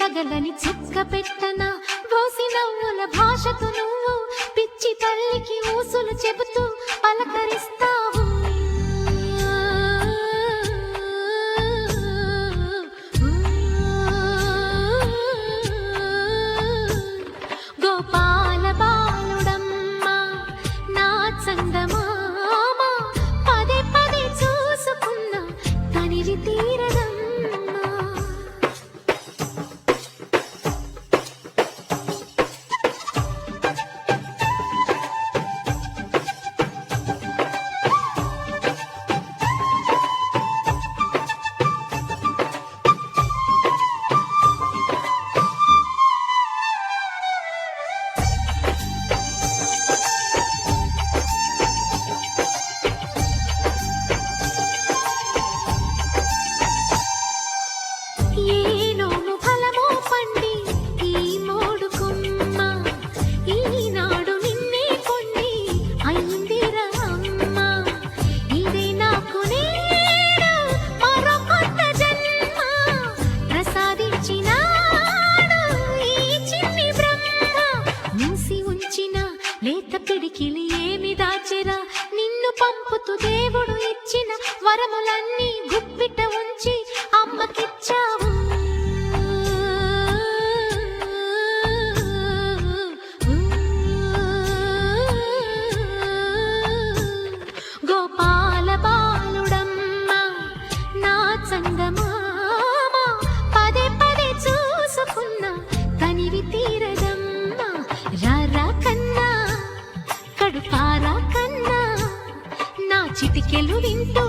తగలని చుక్క పెట్టనా బోసి నవ్వుల భాషకు నువ్వు పిచ్చి తల్లికి ఊసులు చెబుతూ పలకరిస్తావు గోపాల బాలుడమ్మ నా చందమామ పదే పదే చూసుకున్నా తనివి తీరదమ్మా లేత పిడికిలి ఏమి దాచెరా నిన్ను పంపుతూ దేవుడు ఇచ్చిన వరములన్నీ గుప్పిట ఉంచి అమ్మకిచ్చావు గోపాల బాలుడమ్మ నా చందమామ పదే పదే చూసుకున్నా తనివి తీరదమ్మా రారా కన్నా కడుపారా కన్నా నా చిటికెలు వింటూ